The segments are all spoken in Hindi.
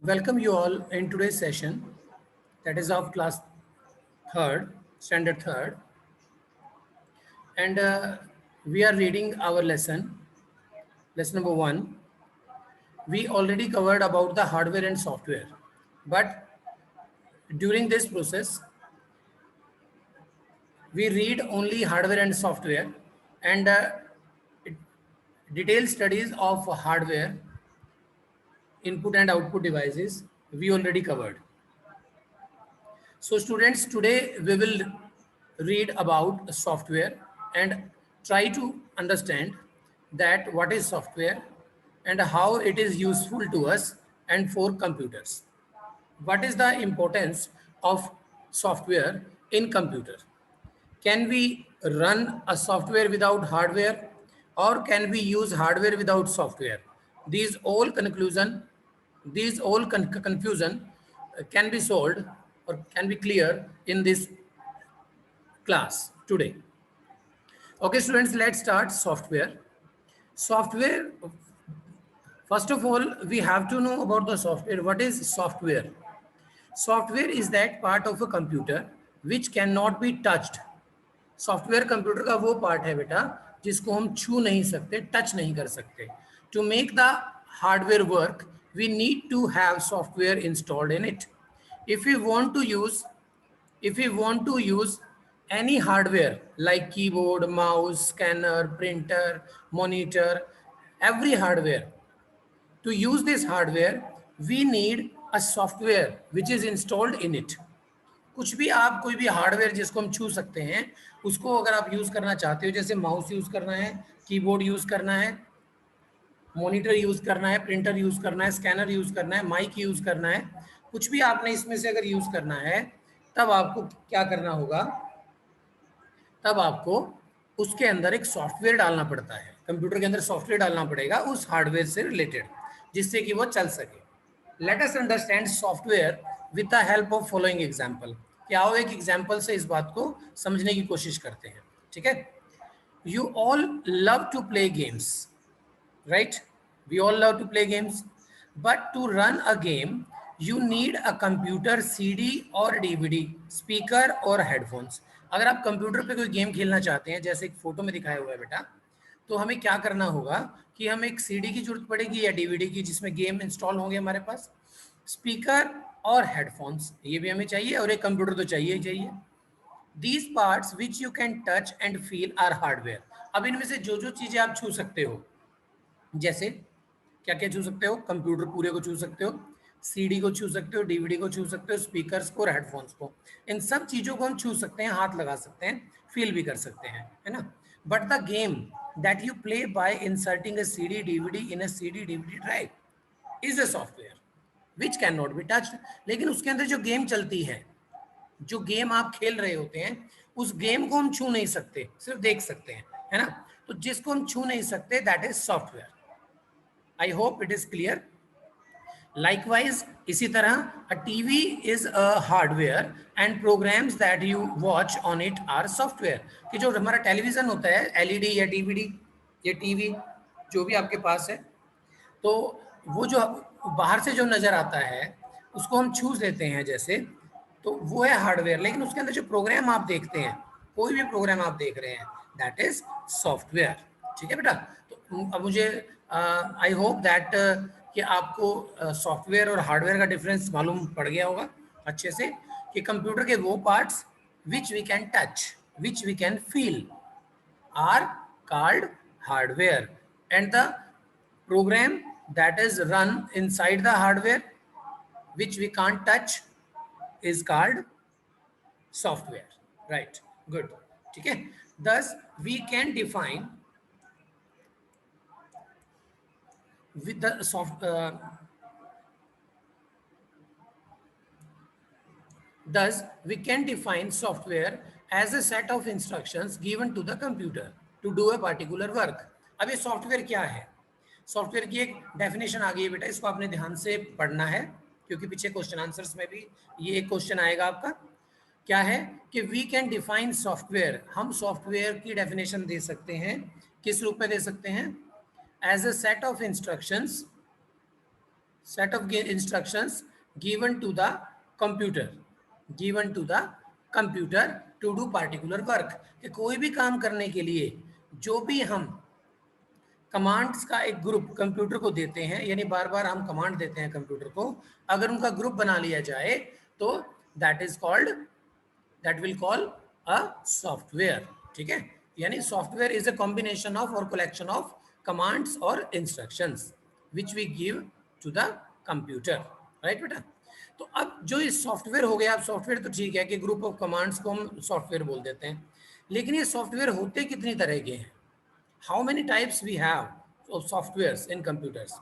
Welcome you all in today's session, that is of class third, standard third, and we are reading our lesson number one. We already covered about the hardware and software, but during this process, we read only hardware and software, and it- detailed studies of hardware, input and output devices we already covered. So students, today we will read about software and try to understand that what is software and how it is useful to us and for computers. What is the importance of software in computer? Can we run a software without hardware, or can we use hardware without software? These all conclusion, these all confusion can be solved or can be clear in this class today. Okay, students, let's start software. Software, first of all, we have to know about the software. What is software? Software is that part of a computer which cannot be touched. Software computer का वो पार्ट है बेटा जिसको हम छू नहीं सकते, टच नहीं कर सकते. To make the hardware work we need to have software installed in it. if we want to use if we want to use any hardware like keyboard, mouse, scanner, printer, monitor, every hardware, to use this hardware we need a software which is installed in it. कुछ भी आप कोई भी हार्डवेयर जिसको हम छू सकते हैं उसको अगर आप यूज करना चाहते हो, जैसे माउस यूज करना है, कीबोर्ड यूज करना है, मॉनिटर यूज करना है, प्रिंटर यूज करना है, स्कैनर यूज करना है, माइक यूज करना है, कुछ भी आपने इसमें से अगर यूज करना है तब आपको क्या करना होगा, तब आपको उसके अंदर एक सॉफ्टवेयर डालना पड़ता है. कंप्यूटर के अंदर सॉफ्टवेयर डालना पड़ेगा उस हार्डवेयर से रिलेटेड, जिससे कि वो चल सके. Let us understand software with the help of following example. क्या हो, एक एग्जाम्पल से इस बात को समझने की कोशिश करते हैं. ठीक है. You all love to play games, right? We all love to play games, but to run a game, you need a computer, CD और DVD, speaker और headphones. अगर आप कंप्यूटर पे कोई गेम खेलना चाहते हैं, जैसे एक फोटो में दिखाया हुआ है बेटा, तो हमें क्या करना होगा कि हमें एक सीडी की जरूरत पड़ेगी या डीवीडी की, जिसमें गेम इंस्टॉल होंगे हमारे पास, स्पीकर और हेडफोन्स ये भी हमें चाहिए, और एक कंप्यूटर तो चाहिए ही चाहिए. These parts which you can touch and feel are hardware. अब इनमें से जो जो चीजें आप छू सकते हो, जैसे क्या क्या छू सकते हो, कंप्यूटर पूरे को छू सकते हो, सीडी को छू सकते हो, डीवीडी को छू सकते हो, स्पीकर्स को और हेडफोन्स को. इन सब चीजों को हम छू सकते हैं, हाथ लगा सकते हैं, फील भी कर सकते हैं, है ना. But the game that you play by inserting a CD DVD in a CD DVD drive is a software which can not be touched. लेकिन उसके अंदर जो गेम चलती है, जो गेम आप खेल रहे होते हैं, उस गेम को हम छू नहीं सकते, सिर्फ देख सकते हैं, है ना. तो जिसको हम छू नहीं सकते that is software. I hope it is clear. Likewise इसी तरह a TV is a hardware and programmes that you watch on it are software. कि जो हमारा टेलीविजन होता है, एलईडी या डीवीडी या टीवी जो भी आपके पास है, तो वो जो बाहर से जो नजर आता है उसको हम छू लेते हैं जैसे, तो वो है हार्डवेयर. लेकिन उसके अंदर जो प्रोग्राम आप देखते हैं, कोई भी प्रोग्राम आप देख रहे हैं, दैट इज सॉफ्टवेयर. ठीक है बेटा. तो अब मुझे आई होप दैट कि आपको सॉफ्टवेयर और हार्डवेयर का डिफरेंस मालूम पड़ गया होगा अच्छे से, कि कंप्यूटर के वो parts which we can touch, which we can feel are called hardware, and the program that is run inside the hardware which we can't touch is called software. Right, good. ठीक है. Thus we can define with the thus we can define software as a set of instructions given to the computer to do a particular work. अब ये सॉफ्टवेयर क्या है? सॉफ्टवेयर की एक डेफिनेशन आ गई है बेटा, इसको आपने ध्यान से पढ़ना है क्योंकि पीछे क्वेश्चन आंसर्स में भी ये एक क्वेश्चन आएगा आपका. क्या है कि वी कैन डिफाइन सॉफ्टवेयर, हम सॉफ्टवेयर की डेफिनेशन दे सकते हैं. किस रूप में दे सकते हैं? As a set of instructions set of instructions given to the computer to do particular work। कि कोई भी काम करने के लिए जो भी हम कमांड्स का एक ग्रुप कंप्यूटर को देते हैं, यानी बार बार हम कमांड देते हैं कंप्यूटर को, अगर उनका ग्रुप बना लिया जाए तो that will call a software. ठीक है, यानी software is a combination of और कलेक्शन ऑफ कमांड्स और instructions which we give to the computer. Right बेटा, तो अब जो ये सॉफ्टवेयर हो गया, अब सॉफ्टवेयर तो ठीक है कि ग्रुप ऑफ कमांड्स को हम सॉफ्टवेयर बोल देते हैं, लेकिन ये सॉफ्टवेयर होते कितनी तरह के हैं? How many types we have of softwares in computers?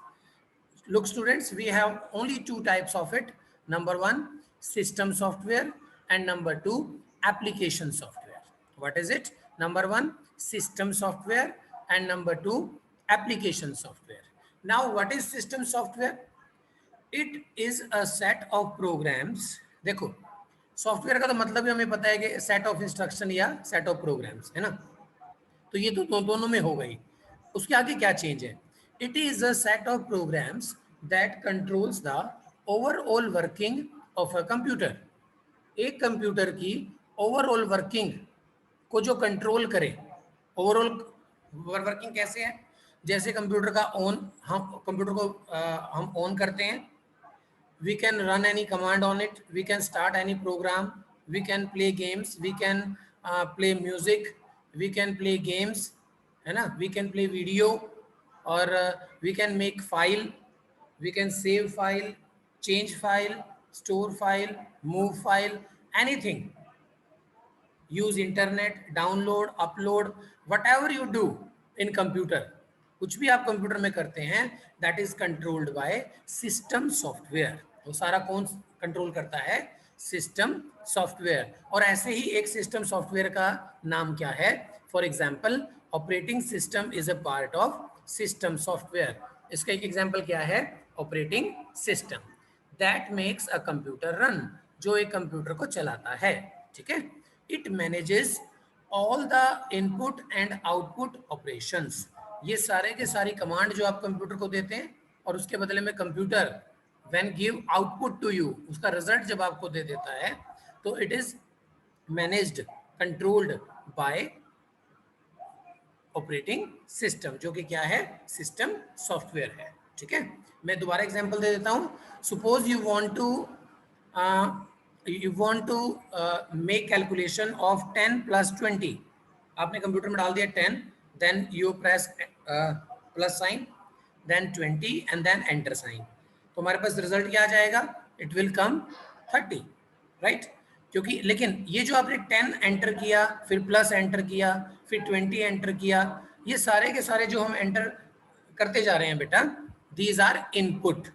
Look students, we have only two types of it. Number one, system software, and number two, application software. What is it? Number one, system software, and number two, application software. Now what is system software? It is a set of programs। देखो, सॉफ्टवेयर का तो मतलब ही हमें पता है कि सेट ऑफ इंस्ट्रक्शन या सेट ऑफ प्रोग्राम्स, है ना? तो ये तो दोनों में हो गई। उसके आगे क्या चेंज है? It is a set of programs that controls the overall working of a computer. एक कंप्यूटर की ओवरऑल वर्किंग को जो कंट्रोल करे। ओवरऑल वर्किंग कैसे है? जैसे कंप्यूटर का हम कंप्यूटर को हम ऑन करते हैं, we can run any command on it, we can start any program, we can play games, we can play music, we can play games, है ना? We can play video, or we can make file, we can save file, change file, store file, move file, anything, use internet, download, upload, whatever you do in computer, कुछ भी आप कंप्यूटर में करते हैं, that is controlled by system software. वो सारा कौन कंट्रोल करता है? System software. और ऐसे ही एक सिस्टम सॉफ्टवेयर का नाम क्या है? For example, operating system is a part of system software. इसका एक एग्जांपल क्या है? Operating system that makes a computer run, जो एक कंप्यूटर को चलाता है। ठीक है, it manages all the input and output operations. ये सारे के सारी कमांड जो आप कंप्यूटर को देते हैं, और उसके बदले में computer when give output to you, उसका रिजल्ट जब आपको दे देता है, तो it is managed, controlled by operating system, जो कि क्या है? सिस्टम सॉफ्टवेयर है। ठीक है, मैं दोबारा एग्जांपल दे देता हूं। Suppose you want to make calculation of 10 + 20। आपने कंप्यूटर में डाल दिया 10, then you press plus sign, then 20 and then enter sign, तो हमारे पास रिजल्ट क्या आ जाएगा? It will come 30, right? क्योंकि लेकिन ये जो आपने 10 एंटर किया, फिर प्लस एंटर किया, फिर 20 एंटर किया, ये सारे के सारे जो हम एंटर करते जा रहे हैं बेटा, दीज आर इनपुट।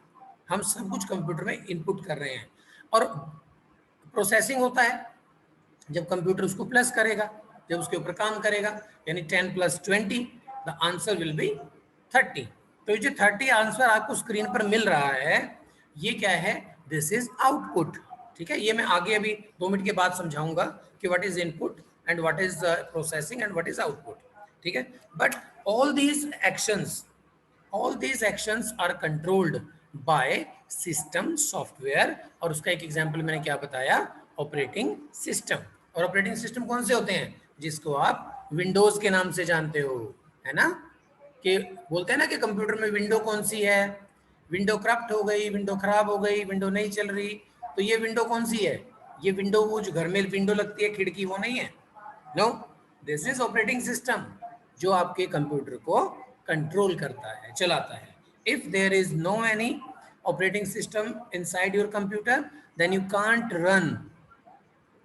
हम सब कुछ कंप्यूटर में इनपुट कर रहे हैं, और प्रोसेसिंग होता है जब कंप्यूटर उसको प्लस करेगा, जब उसके ऊपर काम करेगा, यानी 10 + 20, द आंसर विल बी 30। तो ये जो 30 आंसर आपको स्क्रीन पर मिल रहा है, ये क्या है? This is output. ठीक है, ये मैं आगे अभी 2 मिनट के बाद समझाऊंगा कि what is input and what is processing and what is output. ठीक है, but all these actions are controlled by system software. और उसका एक एग्जांपल मैंने क्या बताया? Operating system. और ऑपरेटिंग सिस्टम कौन से होते हैं? जिसको आप विंडोज के नाम से जानते हो, है ना? कि बोलते हैं ना कि कंप्यूटर में विंडो कौन सी है? विंडो करप्ट हो गई, विंडो खराब हो गई, विंडो नहीं चल रही, तो ये विंडो कौन सी है? ये विंडो वो जो घर में विंडो लगती है, खिड़की, वो नहीं है। No, this is operating system, जो आपके कंप्यूटर को कंट्रोल करता है, चलाता है। If there is no any operating system inside your computer, then you can't run,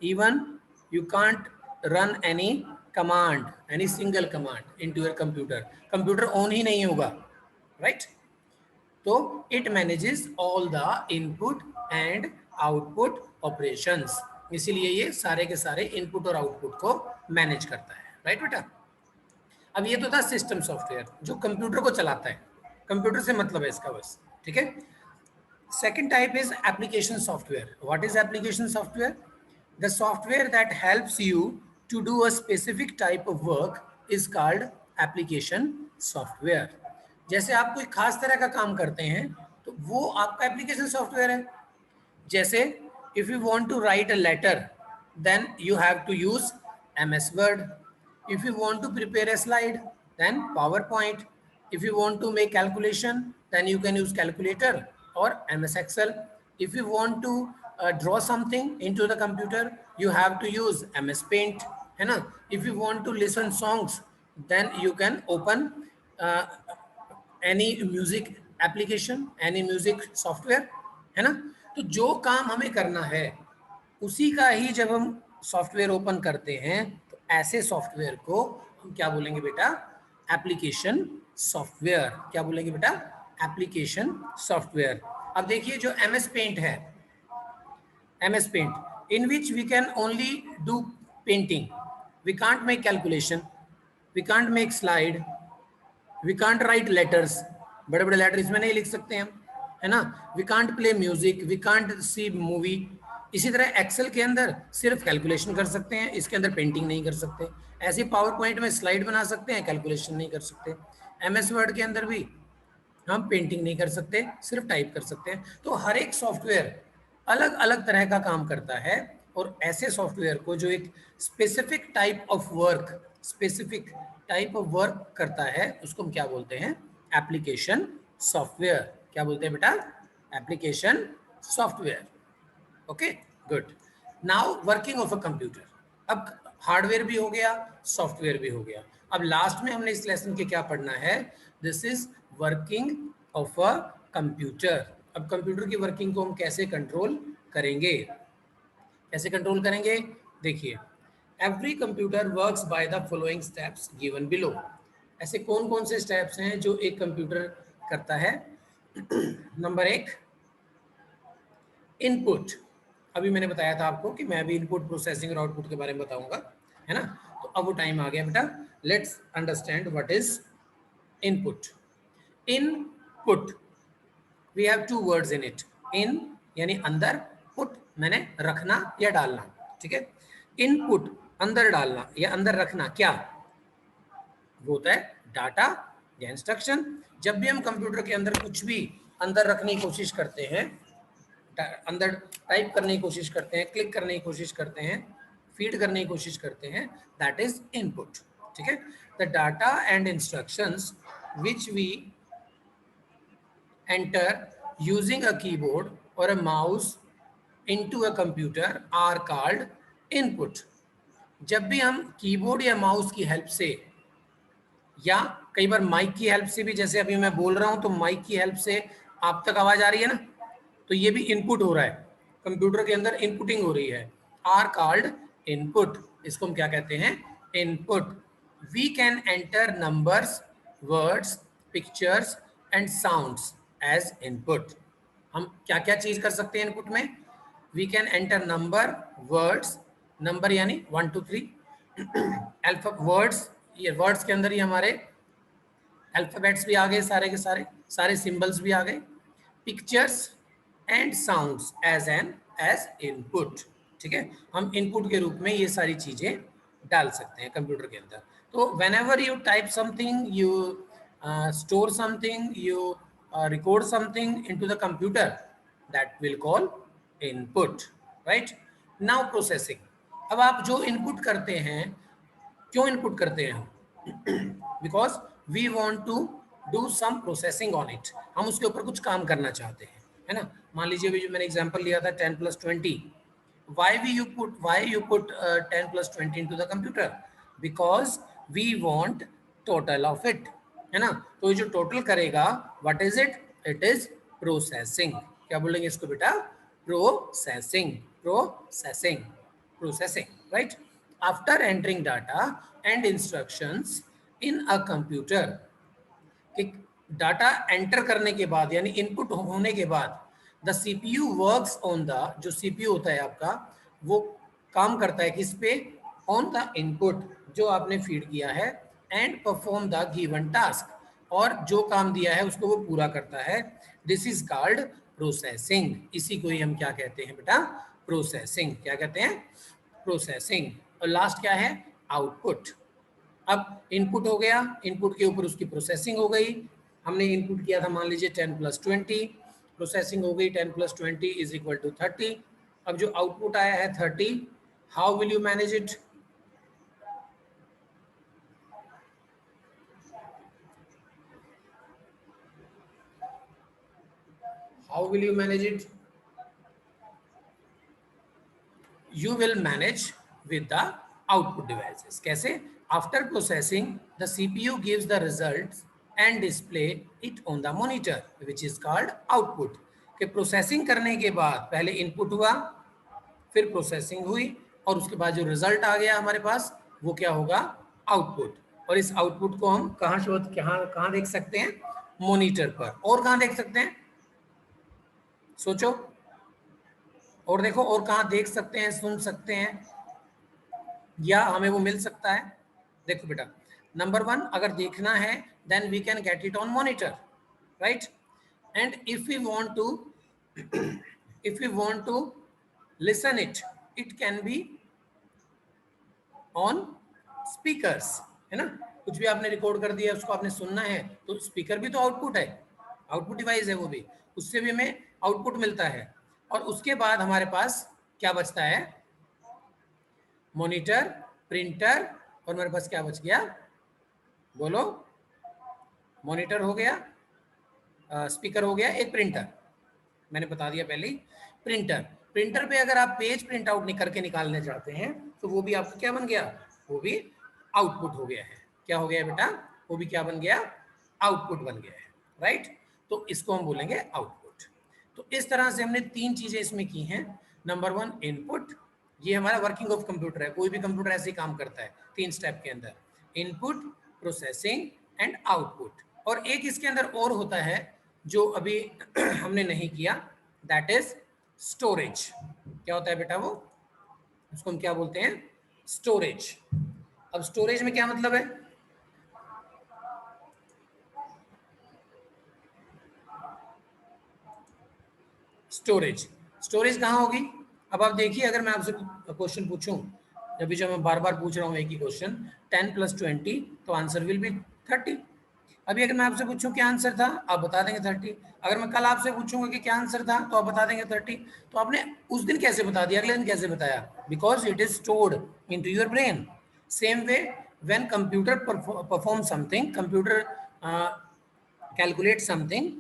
even you can't run any command, any single command into your computer। Computer on ही नहीं होगा, राइट? तो it manages all the input and output operations, इसीलिए ये सारे के सारे इनपुट और आउटपुट को मैनेज करता है, राइट बेटा? अब ये तो था सिस्टम सॉफ्टवेयर जो कंप्यूटर को चलाता है, कंप्यूटर से मतलब है इसका बस। ठीक है, second type is application software। What is application software? The software that helps you to do a specific type of work is called application software। जैसे आप कोई खास तरह का काम करते हैं, तो वो आपका एप्लीकेशन सॉफ्टवेयर है। जैसे if you want to write a letter, then you have to use MS Word. If you want to prepare a slide, then PowerPoint. If you want to make calculation, then you can use calculator or MS Excel. If you want to draw something into the computer, you have to use MS Paint, है ना? If you want to listen songs, then you can open uh, any music application, any music software, है ना? तो जो काम हमें करना है उसी का ही जब हम सॉफ्टवेयर ओपन करते हैं तो ऐसे सॉफ्टवेयर को हम क्या बोलेंगे बेटा? Application software. क्या बोलेंगे बेटा? Application software. अब देखिए जो MS पेंट है, MS Paint, in which we can only do painting. We can't make calculation, we can't make slide, we can't write letters. बड़े बड़े लेटर इसमें नहीं लिख सकते हम, है ना? We can't play music, we can't see movie. इसी तरह एक्सेल के अंदर सिर्फ कैलकुलेशन कर सकते हैं, इसके अंदर पेंटिंग नहीं कर सकते। ऐसे पावर पॉइंट में स्लाइड बना सकते हैं, कैलकुलेशन नहीं कर सकते। MS वर्ड के अंदर भी हम पेंटिंग नहीं कर सकते, सिर्फ टाइप कर सकते हैं। तो हर एक सॉफ्टवेयर अलग अलग तरह का काम करता है, और ऐसे सॉफ्टवेयर को जो एक स्पेसिफिक टाइप ऑफ वर्क करता है उसको हम क्या बोलते हैं? Application software. क्या बोलते हैं बेटा? Application software. Okay, good. Now working of a computer. अब हार्डवेयर भी हो गया, सॉफ्टवेयर भी हो गया। अब लास्ट में हमने इस लेसन के क्या पढ़ना है? This is working of a computer. अब कंप्यूटर की वर्किंग को हम कैसे कंट्रोल करेंगे? कैसे कंट्रोल करेंगे? देखिए, every computer works by the following steps given below. ऐसे कौन कौन से स्टेप्स हैं जो एक कंप्यूटर करता है? Number 1, input. अभी मैंने बताया था आपको कि मैं अभी इनपुट, प्रोसेसिंग और आउटपुट के बारे में बताऊंगा, है ना? तो अब वो टाइम आ गया बेटा। Let's understand what is input. Input, we have two words in it. In यानी अंदर, पुट मैंने रखना या डालना, ठीक है? इनपुट अंदर डालना या अंदर रखना, क्या वो होता है? डाटा या इंस्ट्रक्शन। जब भी हम कंप्यूटर के अंदर कुछ भी अंदर रखने की कोशिश करते हैं, अंदर टाइप करने की कोशिश करते हैं, क्लिक करने की कोशिश करते हैं, फीड करने की कोशिश करते हैं, दैट इज इनपुट, ठीक है? The data and instructions which we enter using a keyboard or a mouse into a computer are called input. जब भी हम कीबोर्ड या माउस की हेल्प से या कई बार माइक की हेल्प से भी, जैसे अभी मैं बोल रहा हूं तो माइक की हेल्प से आप तक आवाज आ रही है ना, तो ये भी इनपुट हो रहा है, कंप्यूटर के अंदर इनपुटिंग हो रही है। Are called input. इसको हम क्या कहते हैं? Input. We can enter numbers, words, pictures and sounds as input. हम क्या क्या चीज कर सकते हैं इनपुट में? We can enter number, words, number यानी 1 2 3, वर्ड्स, ये वर्ड्स के अंदर ही हमारे अल्फाबेट्स भी आ गए, सारे के सारे सिंबल्स भी आ गए। Pictures and sounds as input, ठीक है? हम इनपुट के रूप में ये सारी चीजें डाल सकते हैं कंप्यूटर के अंदर। तो whenever you type something, you store something, you record something into the computer, that will call input, right? Now processing। अब आप जो इनपुट करते हैं, क्यों इनपुट करते हैं हम? Because we want to do some processing on it. हम उसके ऊपर कुछ काम करना चाहते हैं, है ना? मान लीजिए अभी जो मैंने एग्जांपल लिया था 10 + 20, why you put 10 + 20 into the computer? Because we want total of it, है ना? तो ये जो टोटल करेगा, what is it? It is processing. क्या बोलेंगे इसको बेटा? Processing, processing, processing, right? After entering data and instructions in a computer, data enter करने के बाद यानी इनपुट होने के बाद, the CPU works on the, जो सीपीयू होता है आपका, वो काम करता है किस पे? ऑन द इनपुट जो आपने फीड किया है, and perform the given task, और जो काम दिया है उसको वो पूरा करता है। This is called processing. इसी को ही हम क्या कहते हैं बेटा? प्रोसेसिंग। क्या कहते हैं? प्रोसेसिंग। और लास्ट क्या है? आउटपुट। अब इनपुट हो गया, इनपुट के ऊपर उसकी प्रोसेसिंग हो गई। हमने इनपुट किया था मान लीजिए 10 + 20, प्रोसेसिंग हो गई 10 + 20 = 30। अब जो आउटपुट आया है 30, how will you manage it? How will you manage it? You will manage with the output devices. कैसे? After processing, the CPU gives the results and display it on the monitor, which is called output. कि प्रोसेसिंग करने के बाद पहले इनपुट हुआ, फिर प्रोसेसिंग हुई, और उसके बाद जो रिजल्ट आ गया हमारे पास वो क्या होगा? आउटपुट। और इस आउटपुट को हम कहाँ देख सकते हैं? मॉनिटर पर। और कहाँ देख सकते हैं? सोचो, और देखो, और कहाँ देख सकते हैं, सुन सकते हैं, या हमें वो मिल सकता है? देखो बेटा, नंबर 1, अगर देखना है then we can get it on monitor, right? And if we want to listen it can be on speakers, है ना? कुछ भी आपने रिकॉर्ड कर दिया, उसको आपने सुनना है, तो स्पीकर भी तो आउटपुट है, आउटपुट डिवाइस है वो भी, उससे भी हमें आउटपुट मिलता है। और उसके बाद हमारे पास क्या बचता है? मॉनिटर, प्रिंटर, और मेरे पास क्या बच गया? बोलो। मॉनिटर हो गया, स्पीकर हो गया, एक प्रिंटर, मैंने बता दिया पहले ही। प्रिंटर पे अगर आप पेज प्रिंट आउट करके निकालने चाहते हैं तो वो भी आपको क्या बन गया? वो भी आउटपुट हो गया है। क्या हो गया बेटा? वो भी क्या बन गया? आउटपुट बन गया है, राइट? तो इसको हम बोलेंगे आउटपुट। तो इस तरह से हमने 3 चीजें इसमें की हैं। नंबर 1 इनपुट, ये हमारा वर्किंग ऑफ कंप्यूटर है, कोई भी कंप्यूटर ऐसे ही काम करता है 3 स्टेप के अंदर: इनपुट, प्रोसेसिंग एंड आउटपुट। और एक इसके अंदर और होता है जो अभी हमने नहीं किया, दैट इज स्टोरेज। क्या होता है बेटा वो? उसको हम क्या बोलते हैं? स्टोरेज। अब स्टोरेज में क्या मतलब है? स्टोरेज कहाँ होगी? अब आप देखिए, अगर मैं आपसे क्वेश्चन पूछूं, अभी जो मैं बार बार पूछ रहा हूँ एक ही क्वेश्चन, 10 + 20, तो आंसर विल बी 30। अभी अगर मैं आपसे पूछूं क्या आंसर था, आप बता देंगे 30। अगर मैं कल आपसे पूछूंगा कि क्या आंसर था, तो आप बता देंगे 30। तो आपने उस दिन कैसे बता दिया, अगले दिन कैसे बताया? Because it is stored into your brain. Same way when computer perform something, computer calculate something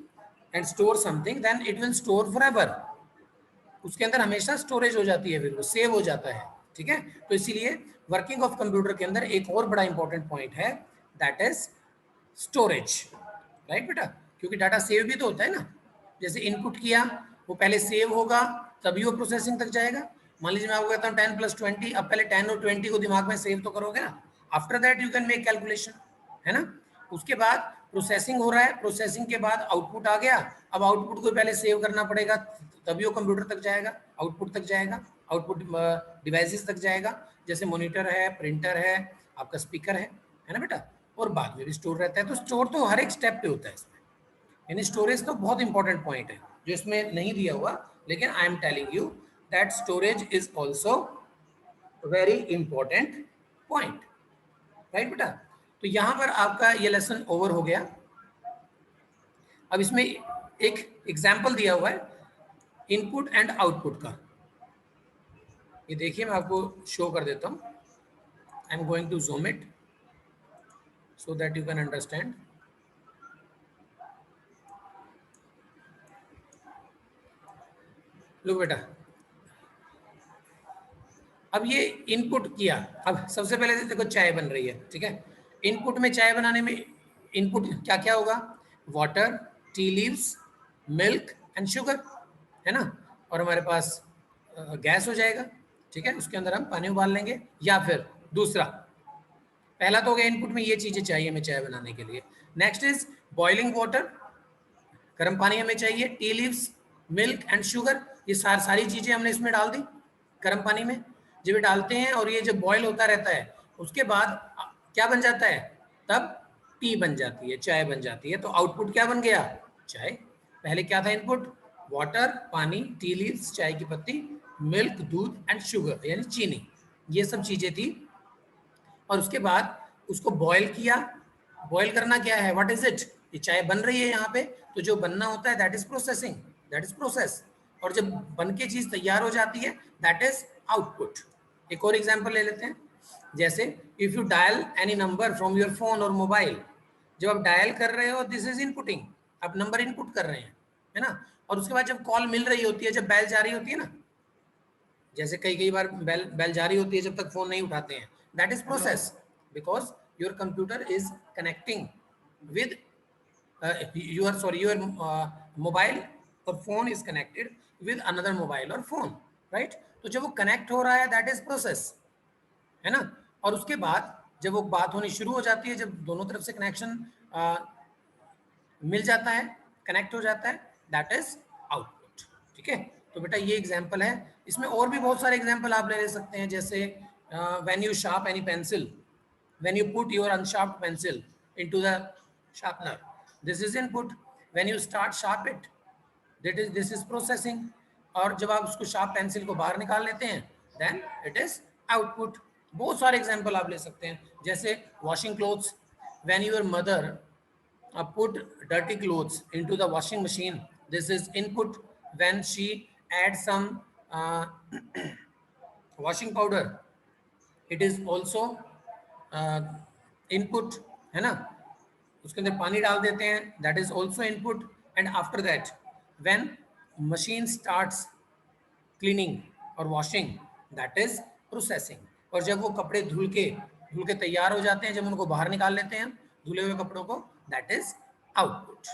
and store something, then it will store forever. उसके अंदर हमेशा स्टोरेज हो जाती है, फिर वो सेव हो जाता है, ठीक है? तो इसीलिए वर्किंग ऑफ कंप्यूटर के अंदर एक और बड़ा इंपॉर्टेंट पॉइंट है, दैट इज स्टोरेज, राइट बेटा? क्योंकि डाटा सेव भी तो होता है ना। जैसे इनपुट किया, वो पहले सेव होगा, तभी वो प्रोसेसिंग तक जाएगा। मान लीजिए मैं आपको कहता हूँ 10 + 20, अब पहले 10 और 20 को दिमाग में सेव तो करोगे ना, after that you can make calculation, है ना? उसके बाद प्रोसेसिंग हो रहा है, प्रोसेसिंग के बाद आउटपुट आ गया, अब आउटपुट को पहले सेव करना पड़ेगा, तभी वो कंप्यूटर तक जाएगा, आउटपुट तक जाएगा, आउटपुट डिवाइसेस तक जाएगा, जैसे मॉनिटर है, प्रिंटर है, आपका स्पीकर है ना बेटा? और बाद में भी स्टोर रहता है। तो स्टोर तो हर एक स्टेप पे होता है इसमें, यानी स्टोरेज तो बहुत इंपॉर्टेंट पॉइंट है जो इसमें नहीं दिया हुआ, लेकिन I am telling you that storage is also very important point, right बेटा? तो यहाँ पर आपका ये लेसन ओवर हो गया। अब इसमें एक एग्जाम्पल दिया हुआ है इनपुट एंड आउटपुट का, ये देखिए मैं आपको शो कर देता हूँ। I am going to zoom it so that you can understand. लो बेटा, अब ये इनपुट किया, अब सबसे पहले देखो चाय बन रही है, ठीक है? इनपुट में चाय बनाने में इनपुट क्या क्या होगा? Water, tea leaves, milk and sugar, है ना? और हमारे पास गैस हो जाएगा, ठीक है? उसके अंदर हम पानी उबाल लेंगे, या फिर दूसरा, पहला तो हो गया इनपुट में ये चीजें चाहिए हमें चाय बनाने के लिए। नेक्स्ट इज बॉइलिंग वाटर, गर्म पानी हमें चाहिए, tea leaves, milk and sugar, ये सारी चीजें हमने इसमें डाल दी गर्म पानी में। जब ये डालते हैं और ये जब बॉयल होता रहता है, उसके बाद क्या बन जाता है? तब टी बन जाती है, चाय बन जाती है। तो आउटपुट क्या बन गया? चाय। पहले क्या था इनपुट? वाटर, पानी, टी लीव्स, चाय की पत्ती, मिल्क, दूध एंड शुगर यानी चीनी, ये सब चीजें थी। और उसके बाद उसको बॉयल किया। बॉयल करना क्या है? What is it? ये चाय बन रही है यहाँ पे, तो जो बनना होता है that is processing. That is process. और जब बन के चीज तैयार हो जाती है दैट इज आउटपुट। एक और एग्जांपल ले लेते हैं, जैसे if you dial any number from your phone और मोबाइल, जब आप डायल कर रहे हो दिस इज इनपुटिंग, आप नंबर इनपुट कर रहे हैं, है ना। और उसके बाद जब कॉल मिल रही होती है, जब बेल जा रही होती है ना, जैसे कई कई बार बेल बेल जारी होती है जब तक फोन नहीं उठाते हैं, that is process, because your computer is connecting with your sorry your mobile or phone is connected with another mobile or phone, right? तो जब वो कनेक्ट हो रहा है दैट इज प्रोसेस, है ना। और उसके बाद जब वो बात होनी शुरू हो जाती है, जब दोनों तरफ से कनेक्शन मिल जाता है, कनेक्ट हो जाता है, दैट इज आउटपुट। ठीक है, तो बेटा ये एग्जांपल है। इसमें और भी बहुत सारे एग्जांपल आप ले सकते हैं, जैसे when you sharp any pencil, when you put your unsharpened pencil into the sharpener, this is input. When you start sharp it, that is this is processing. और जब आप उसको शार्प पेंसिल को बाहर निकाल लेते हैं then it is output। बहुत सारे एग्जांपल आप ले सकते हैं, जैसे washing clothes, when your mother put dirty clothes into the washing machine, this is input। when she adds some washing powder, it is also input, है ना। उसके अंदर पानी डाल देते हैं, that is also input. And after that when machine starts cleaning और वॉशिंग, दैट इज प्रोसेसिंग। और जब वो कपड़े धुल के तैयार हो जाते हैं, जब उनको बाहर निकाल लेते हैं धुले हुए कपड़ों को, that is output.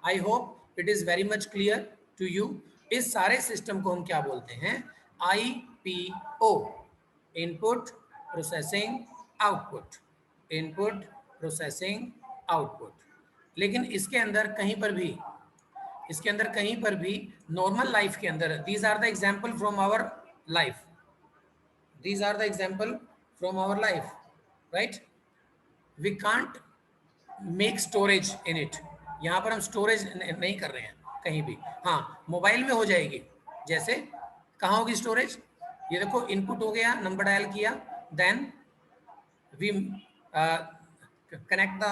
I hope it is very much clear to you. इस सारे सिस्टम को हम क्या बोलते हैं? IPO, input processing output, input processing output. लेकिन इसके अंदर कहीं पर भी नॉर्मल लाइफ के अंदर, these are the example from our life, these are the example from our life, right. We can't make storage in it, यहाँ पर हम स्टोरेज नहीं कर रहे हैं कहीं भी। हाँ, मोबाइल में हो जाएगी। जैसे कहाँ होगी स्टोरेज? ये देखो, इनपुट हो गया, नंबर डायल किया, then we connect the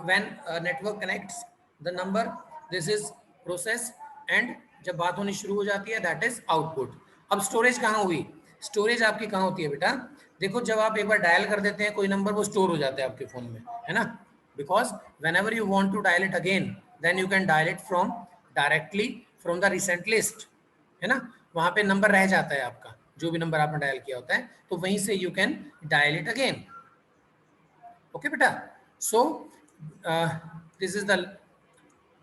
when network connects the number, this is process। and जब बात होनी शुरू हो जाती है दैट इज आउटपुट। अब स्टोरेज कहाँ हुई? स्टोरेज आपकी कहाँ होती है बेटा? देखो, जब आप एक बार डायल कर देते हैं कोई नंबर, वो स्टोर हो जाता है आपके फोन में, है ना। Because whenever you want to dial it again, then you can dial it from directly from the recent list, है ना। वहां पे नंबर रह जाता है आपका, जो भी नंबर आपने डायल किया होता है, तो वहीं से you can dial it again. Okay बेटा, so this is the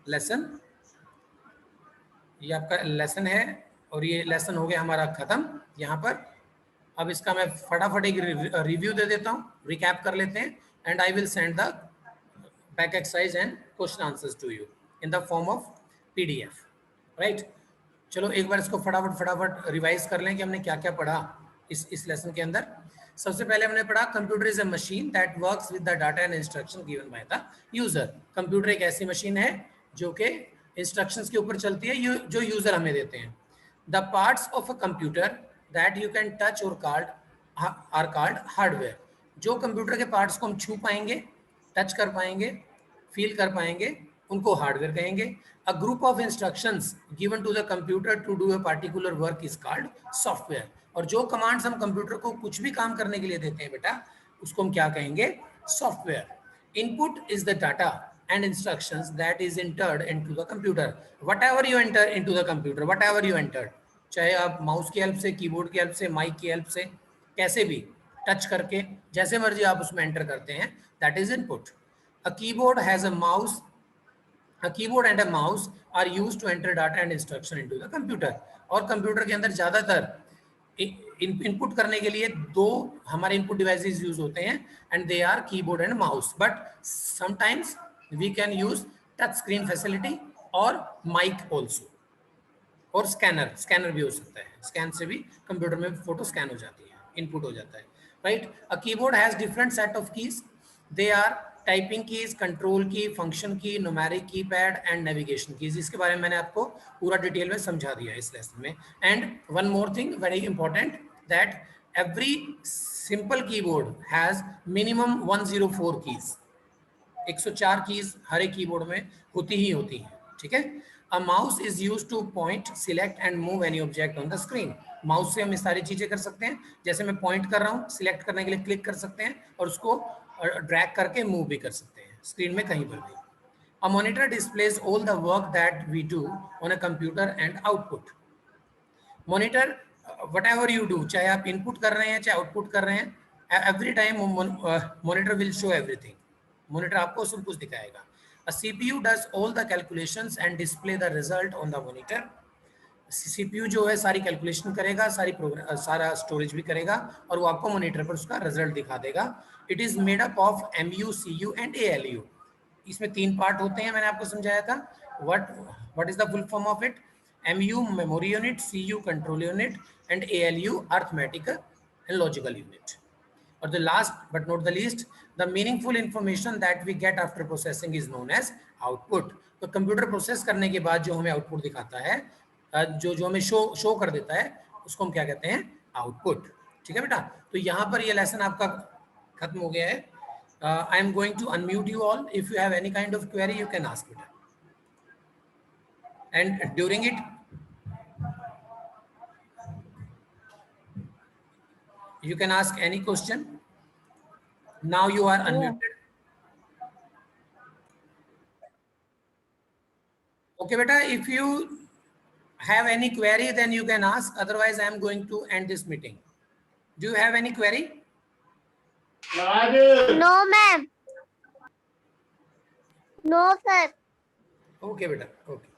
lesson. ये आपका लेसन है और ये लेसन हो गया हमारा खत्म यहाँ पर। अब इसका मैं फटाफट एक रिव्यू दे देता हूँ, रिकैप कर लेते हैं, and I will send the back exercise and question answers to you in the form of PDF, right. चलो एक बार इसको फटाफट रिवाइज कर लें कि हमने क्या क्या पढ़ा इस लेसन के अंदर। सबसे पहले हमने पढ़ा computer is a machine that works with the data and instruction given by the user. Computer एक ऐसी मशीन है जो कि इंस्ट्रक्शंस के ऊपर चलती है जो यूजर हमें देते हैं। The parts of a computer that you can touch और आर कॉल्ड हार्डवेयर। जो कंप्यूटर के पार्ट्स को हम छू पाएंगे, टच कर पाएंगे, फील कर पाएंगे, उनको हार्डवेयर कहेंगे। A group of instructions given to the computer to do a particular work is called software. और जो कमांड्स हम कंप्यूटर को कुछ भी काम करने के लिए देते हैं बेटा, उसको हम क्या कहेंगे? Software. Input is the data and instructions that is entered into the computer। whatever you enter into the computer, whatever you entered, चाहे आप माउस की हेल्प से, कीबोर्ड की हेल्प से, माइक की हेल्प से, कैसे भी टच करके जैसे मर्जी आप उसमें एंटर करते हैं, that is input. A keyboard has a mouse, a keyboard and a mouse are used to enter data and instruction into the computer। और कंप्यूटर के अंदर ज्यादातर इनपुट करने के लिए दो हमारे इनपुट डिवाइसेस यूज होते हैं, and they are keyboard and mouse. But sometimes we can use touch screen facility और माइक ऑल्सो, और स्कैनर भी हो सकता है। स्कैन से भी कंप्यूटर में फोटो स्कैन हो जाती है, इनपुट हो जाता है, right. A keyboard has different set of keys, they are typing keys, control key, function key, numeric keypad and navigation keys. इसके बारे में मैंने आपको पूरा डिटेल में समझा दिया इस लेसन में। And one more thing very important, that every simple keyboard has minimum 104 keys. 104 keys हर एक कीबोर्ड में होती ही होती हैं, ठीक है। A mouse is used to point, select and move any object on the screen. Mouse से हम इस सारी चीजें कर सकते हैं, जैसे मैं पॉइंट कर रहा हूँ, सिलेक्ट करने के लिए क्लिक कर सकते हैं और उसको ड्रैग करके मूव भी कर सकते हैं स्क्रीन में कहीं पर भी. A monitor displays all the work that we do on a computer and output. Monitor, whatever you do, चाहे आप इनपुट कर रहे हैं चाहे आउटपुट कर रहे हैं, every time monitor will show everything. Monitor आपको सब कुछ दिखाएगा. A CPU does all the calculations and display the result on the monitor. CPU जो है सारी कैलकुलेशन करेगा, सारा स्टोरेज भी करेगा और वो आपको मॉनिटर पर उसका रिजल्ट दिखा देगा. It is made up of MU, CU and ALU. इसमें 3 पार्ट होते हैं, मैंने आपको समझाया था. What is the full form of it? MU memory unit, CU control unit and ALU arithmetic and logical unit. Or the last but not the least, the meaningful information that we get after processing is known as output. तो कंप्यूटर प्रोसेस करने के बाद जो हमें आउटपुट दिखाता है, जो हमें शो कर देता है, उसको हम क्या कहते हैं? आउटपुट. ठीक है बेटा, तो यहाँ पर ये लेसन आपका खत्म हो गया है. I am going to unmute you all. If you have any kind of query you can ask बेटा, and during it you can ask any question. Now you are unmuted. Okay beta, if you have any query then you can ask, otherwise I am going to end this meeting. Do you have any query? No ma'am. No sir. Okay beta, okay.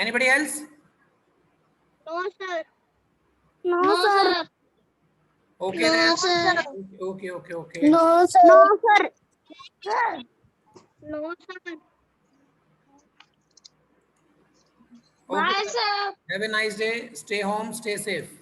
Anybody else? No sir. No sir. Okay No, then. sir. Okay. No sir. No sir. No sir. Okay. Bye sir. Have a nice day. Stay home, stay safe.